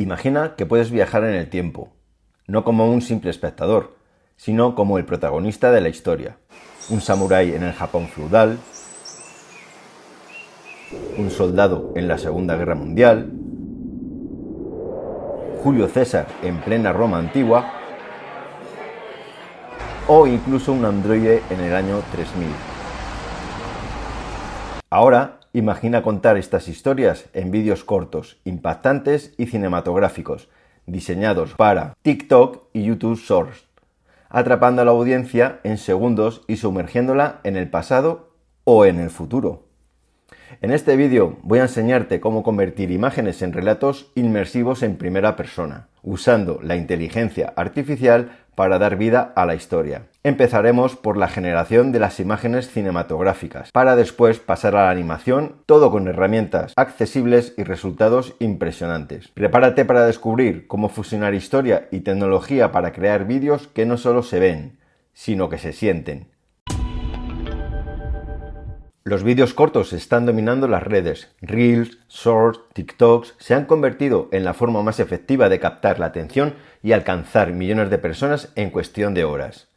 Imagina que puedes viajar en el tiempo, no como un simple espectador, sino como el protagonista de la historia. Un samurái en el Japón feudal, un soldado en la Segunda Guerra Mundial, Julio César en plena Roma antigua, o incluso un androide en el año 3000. Ahora, imagina contar estas historias en vídeos cortos, impactantes y cinematográficos, diseñados para TikTok y YouTube Shorts, atrapando a la audiencia en segundos y sumergiéndola en el pasado o en el futuro. En este vídeo voy a enseñarte cómo convertir imágenes en relatos inmersivos en primera persona, usando la inteligencia artificial para dar vida a la historia. Empezaremos por la generación de las imágenes cinematográficas, para después pasar a la animación, todo con herramientas accesibles y resultados impresionantes. Prepárate para descubrir cómo fusionar historia y tecnología para crear vídeos que no solo se ven, sino que se sienten. Los vídeos cortos están dominando las redes. Reels, Shorts, TikToks se han convertido en la forma más efectiva de captar la atención y alcanzar millones de personas en cuestión de horas.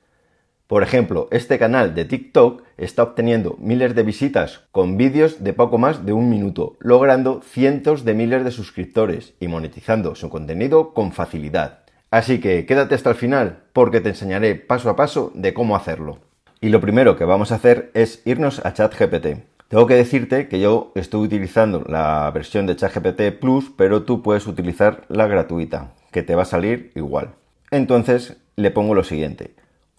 Por ejemplo, este canal de TikTok está obteniendo miles de visitas con vídeos de poco más de un minuto, logrando cientos de miles de suscriptores y monetizando su contenido con facilidad. Así que quédate hasta el final porque te enseñaré paso a paso de cómo hacerlo. Y lo primero que vamos a hacer es irnos a ChatGPT. Tengo que decirte que yo estoy utilizando la versión de ChatGPT Plus, pero tú puedes utilizar la gratuita, que te va a salir igual. Entonces le pongo lo siguiente.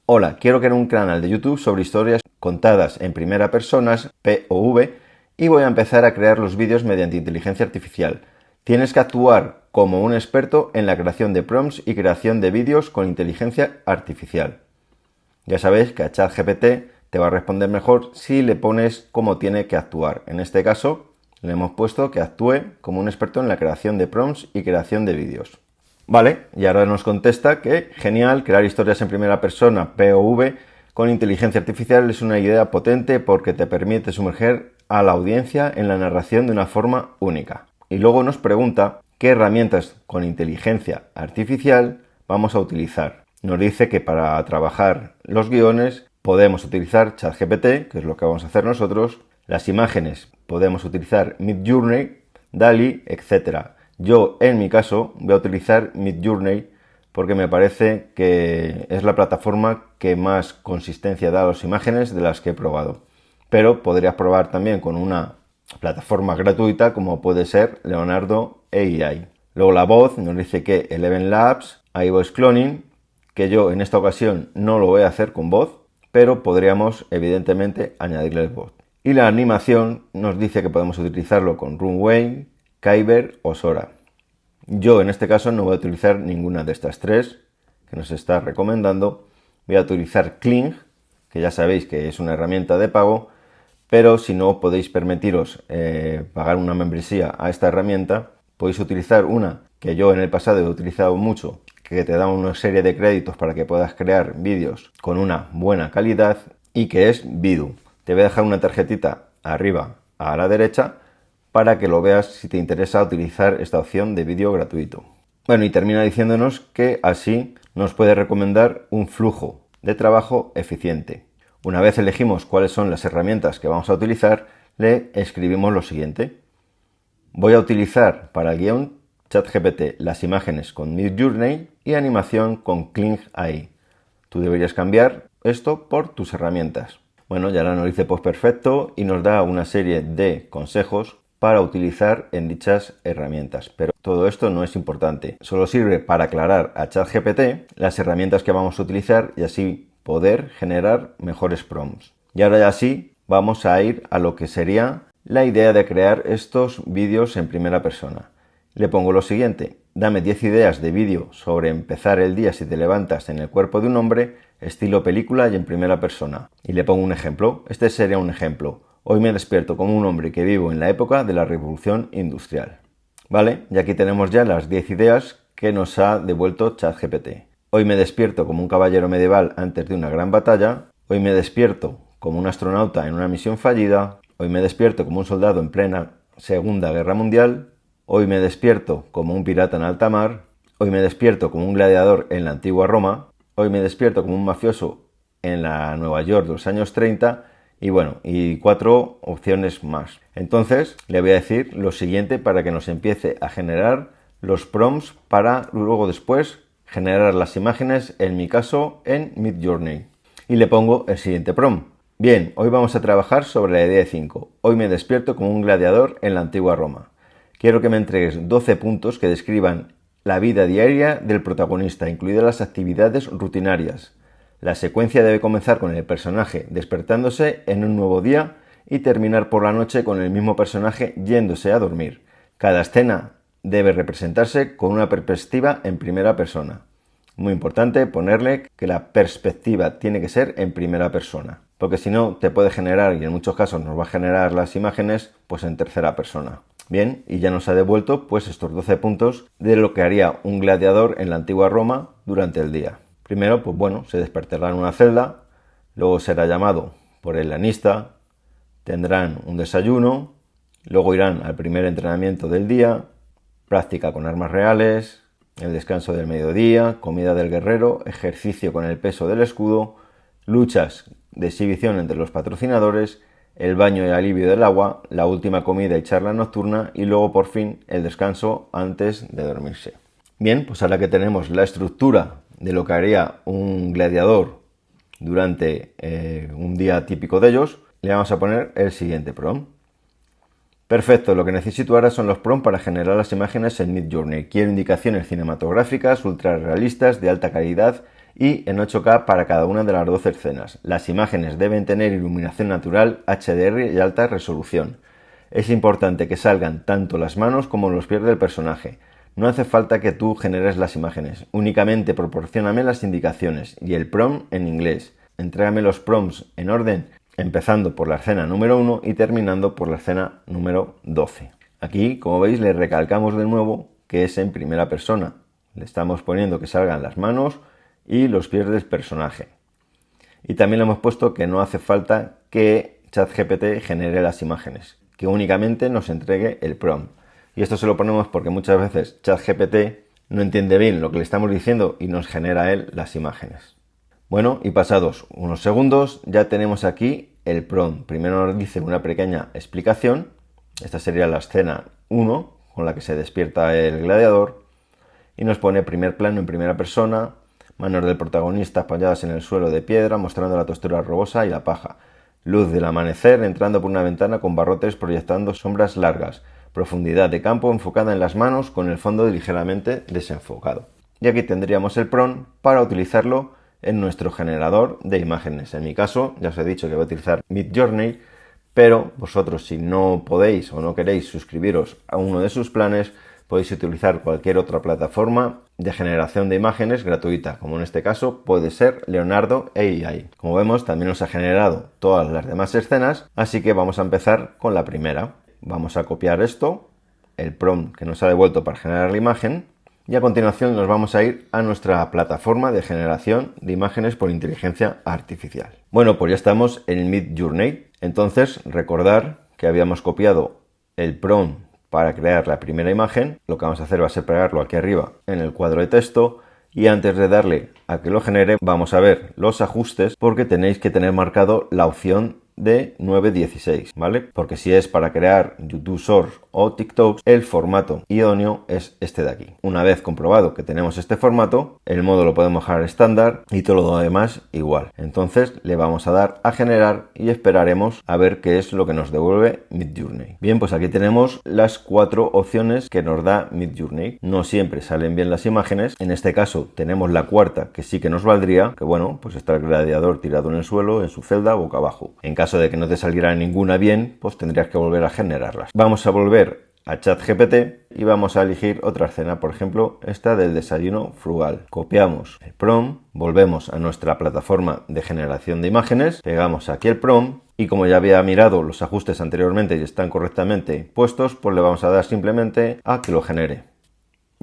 Hola, quiero crear un canal de YouTube sobre historias contadas en primera persona, POV, y voy a empezar a crear los vídeos mediante inteligencia artificial. Tienes que actuar como un experto en la creación de prompts y creación de vídeos con inteligencia artificial. Ya sabéis que a ChatGPT te va a responder mejor si le pones cómo tiene que actuar. En este caso, le hemos puesto que actúe como un experto en la creación de prompts y creación de vídeos. Vale, y ahora nos contesta que genial, crear historias en primera persona, POV, con inteligencia artificial es una idea potente porque te permite sumergir a la audiencia en la narración de una forma única. Y luego nos pregunta qué herramientas con inteligencia artificial vamos a utilizar. Nos dice que para trabajar los guiones podemos utilizar ChatGPT, que es lo que vamos a hacer nosotros. Las imágenes podemos utilizar Midjourney, DALL-E, etc. Yo, en mi caso, voy a utilizar Midjourney porque me parece que es la plataforma que más consistencia da a las imágenes de las que he probado. Pero podrías probar también con una plataforma gratuita como puede ser Leonardo AI. Luego la voz nos dice que Eleven Labs, iVoice Cloning, que yo en esta ocasión no lo voy a hacer con voz, pero podríamos evidentemente añadirle voz. Y la animación nos dice que podemos utilizarlo con Runway, Kyber o Sora. Yo en este caso no voy a utilizar ninguna de estas tres que nos está recomendando. Voy a utilizar Kling, que ya sabéis que es una herramienta de pago, pero si no podéis permitiros pagar una membresía a esta herramienta, podéis utilizar una que yo en el pasado he utilizado mucho, que te da una serie de créditos para que puedas crear vídeos con una buena calidad y que es Vidu. Te voy a dejar una tarjetita arriba a la derecha para que lo veas si te interesa utilizar esta opción de vídeo gratuito. Bueno, y termina diciéndonos que así nos puede recomendar un flujo de trabajo eficiente. Una vez elegimos cuáles son las herramientas que vamos a utilizar, le escribimos lo siguiente. Voy a utilizar para el guión ChatGPT las imágenes con Midjourney y animación con Kling AI. Tú deberías cambiar esto por tus herramientas. Bueno, ya ahora nos dice pues perfecto y nos da una serie de consejos para utilizar en dichas herramientas. Pero todo esto no es importante. Solo sirve para aclarar a ChatGPT las herramientas que vamos a utilizar y así poder generar mejores prompts. Y ahora ya sí, vamos a ir a lo que sería la idea de crear estos vídeos en primera persona. Le pongo lo siguiente: dame 10 ideas de vídeo sobre empezar el día si te levantas en el cuerpo de un hombre, estilo película y en primera persona. Y le pongo un ejemplo. Este sería un ejemplo. Hoy me despierto como un hombre que vivo en la época de la Revolución Industrial. ¿Vale? Y aquí tenemos ya las 10 ideas que nos ha devuelto ChatGPT. Hoy me despierto como un caballero medieval antes de una gran batalla. Hoy me despierto como un astronauta en una misión fallida. Hoy me despierto como un soldado en plena Segunda Guerra Mundial. Hoy me despierto como un pirata en alta mar. Hoy me despierto como un gladiador en la antigua Roma. Hoy me despierto como un mafioso en la Nueva York de los años 30. Y bueno, y 4 opciones más. Entonces le voy a decir lo siguiente para que nos empiece a generar los prompts para luego después generar las imágenes, en mi caso en Midjourney. Y le pongo el siguiente prompt. Bien, hoy vamos a trabajar sobre la idea 5. Hoy me despierto como un gladiador en la antigua Roma. Quiero que me entregues 12 puntos que describan la vida diaria del protagonista, incluidas las actividades rutinarias. La secuencia debe comenzar con el personaje despertándose en un nuevo día y terminar por la noche con el mismo personaje yéndose a dormir. Cada escena debe representarse con una perspectiva en primera persona. Muy importante ponerle que la perspectiva tiene que ser en primera persona, porque si no te puede generar, y en muchos casos nos va a generar las imágenes, pues en tercera persona. Bien, y ya nos ha devuelto pues estos 12 puntos de lo que haría un gladiador en la antigua Roma durante el día. Primero, pues bueno, se despertará en una celda, luego será llamado por el lanista, tendrán un desayuno, luego irán al primer entrenamiento del día, práctica con armas reales, el descanso del mediodía, comida del guerrero, ejercicio con el peso del escudo, luchas de exhibición entre los patrocinadores, el baño y alivio del agua, la última comida y charla nocturna y luego por fin el descanso antes de dormirse. Bien, pues ahora que tenemos la estructura de lo que haría un gladiador durante un día típico de ellos, le vamos a poner el siguiente prompt. Perfecto, lo que necesito ahora son los prompts para generar las imágenes en Midjourney. Quiero indicaciones cinematográficas, ultra realistas, de alta calidad y en 8K para cada una de las 12 escenas. Las imágenes deben tener iluminación natural, HDR y alta resolución. Es importante que salgan tanto las manos como los pies del personaje. No hace falta que tú generes las imágenes, únicamente proporcióname las indicaciones y el prompt en inglés. Entrégame los prompts en orden, empezando por la escena número 1 y terminando por la escena número 12. Aquí, como veis, le recalcamos de nuevo que es en primera persona. Le estamos poniendo que salgan las manos y los pies del personaje. Y también le hemos puesto que no hace falta que ChatGPT genere las imágenes, que únicamente nos entregue el prompt. Y esto se lo ponemos porque muchas veces ChatGPT no entiende bien lo que le estamos diciendo y nos genera él las imágenes. Bueno, y pasados unos segundos ya tenemos aquí el prompt. Primero nos dice una pequeña explicación. Esta sería la escena 1 con la que se despierta el gladiador. Y nos pone primer plano en primera persona, manos del protagonista apoyadas en el suelo de piedra mostrando la textura rugosa y la paja. Luz del amanecer entrando por una ventana con barrotes proyectando sombras largas. Profundidad de campo enfocada en las manos con el fondo ligeramente desenfocado. Y aquí tendríamos el prompt para utilizarlo en nuestro generador de imágenes. En mi caso, ya os he dicho que voy a utilizar Midjourney, pero vosotros si no podéis o no queréis suscribiros a uno de sus planes, podéis utilizar cualquier otra plataforma de generación de imágenes gratuita, como en este caso puede ser Leonardo AI. Como vemos, también nos ha generado todas las demás escenas, así que vamos a empezar con la primera. Vamos a copiar esto, el prompt que nos ha devuelto para generar la imagen, y a continuación nos vamos a ir a nuestra plataforma de generación de imágenes por inteligencia artificial. Bueno, pues ya estamos en Midjourney. Entonces, recordar que habíamos copiado el prompt para crear la primera imagen. Lo que vamos a hacer va a ser pegarlo aquí arriba en el cuadro de texto. Y antes de darle a que lo genere, vamos a ver los ajustes porque tenéis que tener marcado la opción de 9:16, ¿vale? Porque si es para crear YouTube Shorts o TikToks, el formato idóneo es este de aquí. Una vez comprobado que tenemos este formato, el modo lo podemos dejar estándar y todo lo demás igual. Entonces le vamos a dar a generar y esperaremos a ver qué es lo que nos devuelve Midjourney. Bien, pues aquí tenemos las 4 opciones que nos da Midjourney. No siempre salen bien las imágenes. En este caso tenemos la cuarta que sí que nos valdría, que bueno, pues está el gladiador tirado en el suelo, en su celda, boca abajo. En caso de que no te saliera ninguna bien, pues tendrías que volver a generarlas. Vamos a volver a ChatGPT y vamos a elegir otra escena, por ejemplo esta del desayuno frugal. Copiamos el prompt, volvemos a nuestra plataforma de generación de imágenes, pegamos aquí el prompt y como ya había mirado los ajustes anteriormente y están correctamente puestos, pues le vamos a dar simplemente a que lo genere.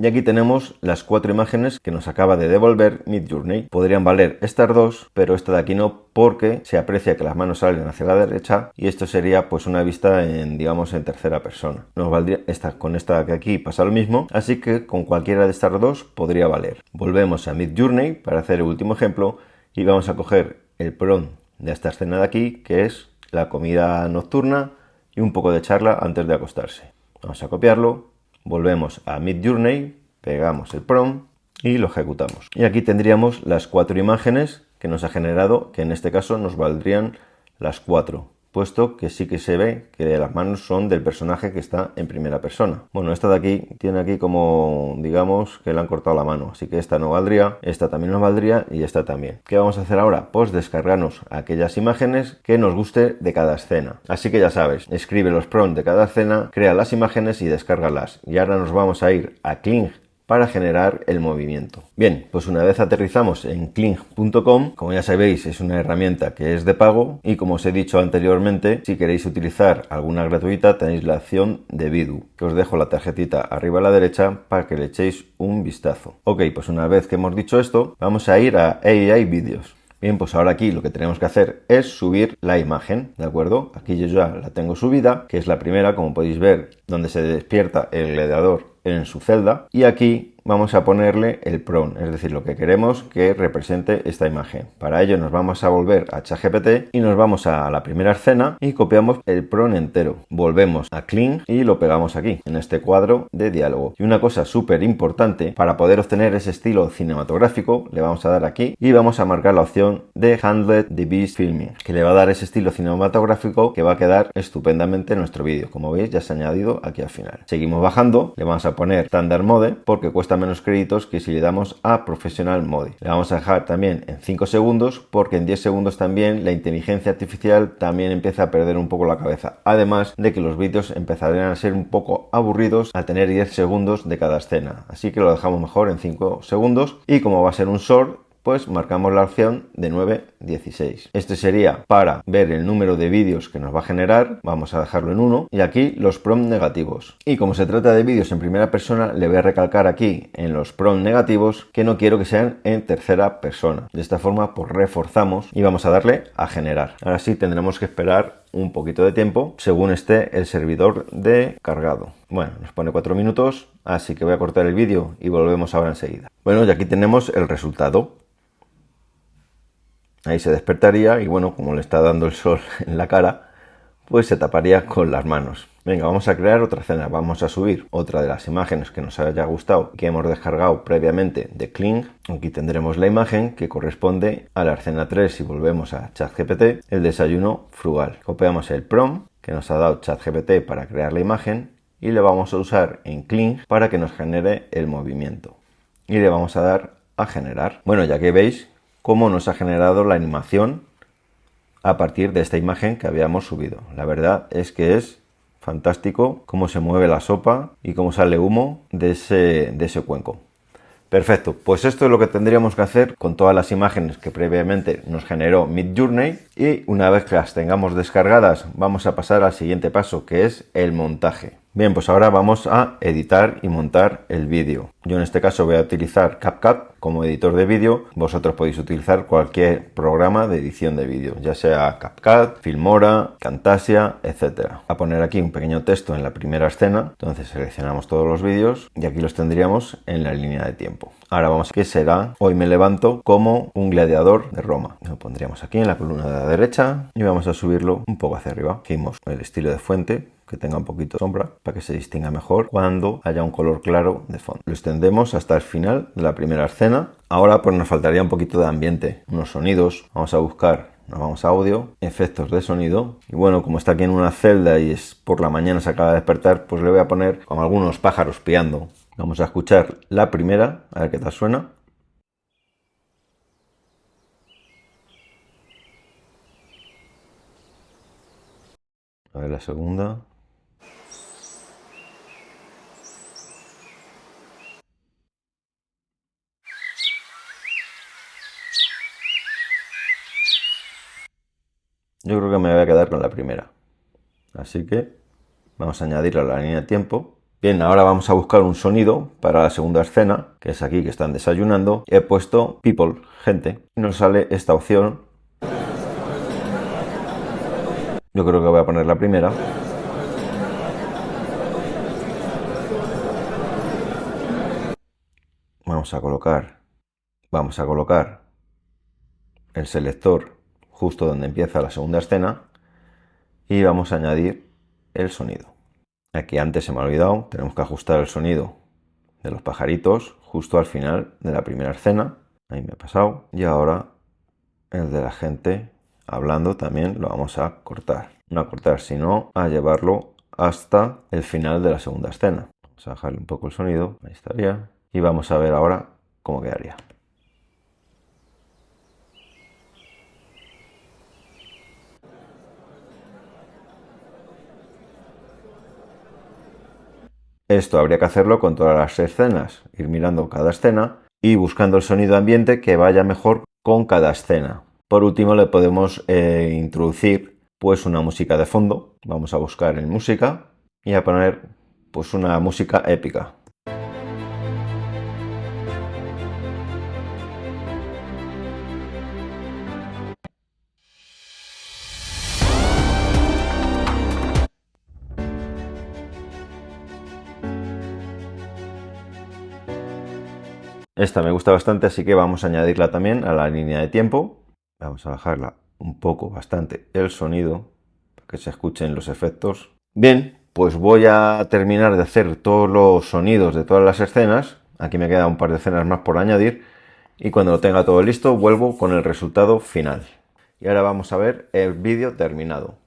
Y aquí tenemos las 4 imágenes que nos acaba de devolver Midjourney. Podrían valer estas dos, pero esta de aquí no, porque se aprecia que las manos salen hacia la derecha y esto sería pues una vista en, digamos, en tercera persona. Nos valdría con esta de aquí pasa lo mismo, así que con cualquiera de estas dos podría valer. Volvemos a Midjourney para hacer el último ejemplo y vamos a coger el prompt de esta escena de aquí, que es la comida nocturna y un poco de charla antes de acostarse. Vamos a copiarlo. Volvemos a Midjourney, pegamos el prompt y lo ejecutamos. Y aquí tendríamos las 4 imágenes que nos ha generado, que en este caso nos valdrían las 4, puesto que sí que se ve que las manos son del personaje que está en primera persona. Bueno, esta de aquí tiene aquí como, digamos, que le han cortado la mano, así que esta no valdría, esta también no valdría y esta también. ¿Qué vamos a hacer ahora? Pues descargarnos aquellas imágenes que nos guste de cada escena. Así que ya sabes, escribe los prompts de cada escena, crea las imágenes y descárgalas. Y ahora nos vamos a ir a Kling para generar el movimiento. Bien, pues una vez aterrizamos en Kling.com, como ya sabéis es una herramienta que es de pago y como os he dicho anteriormente, si queréis utilizar alguna gratuita tenéis la opción de Vidu, que os dejo la tarjetita arriba a la derecha para que le echéis un vistazo. Ok, pues una vez que hemos dicho esto, vamos a ir a AI Videos. Bien, pues ahora aquí lo que tenemos que hacer es subir la imagen, ¿de acuerdo? Aquí yo ya la tengo subida, que es la primera, como podéis ver, donde se despierta el gladiador en su celda. Y aquí vamos a ponerle el prompt, es decir, lo que queremos que represente esta imagen. Para ello nos vamos a volver a ChatGPT y nos vamos a la primera escena y copiamos el prompt entero. Volvemos a Kling y lo pegamos aquí, en este cuadro de diálogo. Y una cosa súper importante, para poder obtener ese estilo cinematográfico, le vamos a dar aquí y vamos a marcar la opción de Handle the Beast Filming, que le va a dar ese estilo cinematográfico que va a quedar estupendamente en nuestro vídeo. Como veis, ya se ha añadido aquí al final. Seguimos bajando, le vamos a poner Standard Mode porque cuesta menos créditos que si le damos a Professional Mode. Le vamos a dejar también en 5 segundos porque en 10 segundos también la inteligencia artificial también empieza a perder un poco la cabeza. Además de que los vídeos empezarán a ser un poco aburridos al tener 10 segundos de cada escena. Así que lo dejamos mejor en 5 segundos y como va a ser un short, pues marcamos la opción de 9:16. Este sería para ver el número de vídeos que nos va a generar, vamos a dejarlo en 1 y aquí los prompts negativos. Y como se trata de vídeos en primera persona, le voy a recalcar aquí en los prompts negativos que no quiero que sean en tercera persona. De esta forma pues reforzamos y vamos a darle a generar. Ahora sí tendremos que esperar un poquito de tiempo según esté el servidor de cargado. Bueno, nos pone 4 minutos, así que voy a cortar el vídeo y volvemos ahora enseguida. Bueno, y aquí tenemos el resultado. Ahí se despertaría y bueno, como le está dando el sol en la cara, pues se taparía con las manos. Venga, vamos a crear otra escena. Vamos a subir otra de las imágenes que nos haya gustado, que hemos descargado previamente de Kling. Aquí tendremos la imagen que corresponde a la escena 3 si volvemos a ChatGPT, el desayuno frugal. Copiamos el prompt que nos ha dado ChatGPT para crear la imagen y le vamos a usar en Kling para que nos genere el movimiento. Y le vamos a dar a generar. Bueno, ya que veis cómo nos ha generado la animación a partir de esta imagen que habíamos subido. La verdad es que es fantástico cómo se mueve la sopa y cómo sale humo de ese cuenco. Perfecto, pues esto es lo que tendríamos que hacer con todas las imágenes que previamente nos generó Midjourney y una vez que las tengamos descargadas vamos a pasar al siguiente paso, que es el montaje. Bien, pues ahora vamos a editar y montar el vídeo. Yo en este caso voy a utilizar CapCut como editor de vídeo. Vosotros podéis utilizar cualquier programa de edición de vídeo, ya sea CapCut, Filmora, Camtasia, etc. A poner aquí un pequeño texto en la primera escena. Entonces seleccionamos todos los vídeos y aquí los tendríamos en la línea de tiempo. Ahora vamos a que será Hoy me levanto como un gladiador de Roma. Lo pondríamos aquí en la columna de la derecha y vamos a subirlo un poco hacia arriba. Seguimos el estilo de fuente, que tenga un poquito de sombra para que se distinga mejor cuando haya un color claro de fondo. Lo extendemos hasta el final de la primera escena. Ahora pues nos faltaría un poquito de ambiente, unos sonidos. Vamos a buscar, nos vamos a audio, efectos de sonido. Y bueno, como está aquí en una celda y es por la mañana, se acaba de despertar, pues le voy a poner como algunos pájaros piando. Vamos a escuchar la primera, a ver qué tal suena. A ver la segunda. Yo creo que me voy a quedar con la primera. Así que vamos a añadirla a la línea de tiempo. Bien, ahora vamos a buscar un sonido para la segunda escena, que es aquí que están desayunando. He puesto people, gente. Y nos sale esta opción. Yo creo que voy a poner la primera. Vamos a colocar el selector justo donde empieza la segunda escena y vamos a añadir el sonido. Aquí antes se me ha olvidado, tenemos que ajustar el sonido de los pajaritos justo al final de la primera escena. Ahí me he pasado. Y ahora el de la gente hablando también lo vamos a cortar. No a cortar, sino a llevarlo hasta el final de la segunda escena. Vamos a bajarle un poco el sonido. Ahí estaría. Y vamos a ver ahora cómo quedaría. Esto habría que hacerlo con todas las escenas, ir mirando cada escena y buscando el sonido ambiente que vaya mejor con cada escena. Por último le podemos introducir pues una música de fondo. Vamos a buscar en música y a poner pues una música épica. Esta me gusta bastante, así que vamos a añadirla también a la línea de tiempo. Vamos a bajarla un poco, bastante, el sonido, para que se escuchen los efectos. Bien, pues voy a terminar de hacer todos los sonidos de todas las escenas. Aquí me quedan un par de escenas más por añadir. Y cuando lo tenga todo listo, vuelvo con el resultado final. Y ahora vamos a ver el vídeo terminado.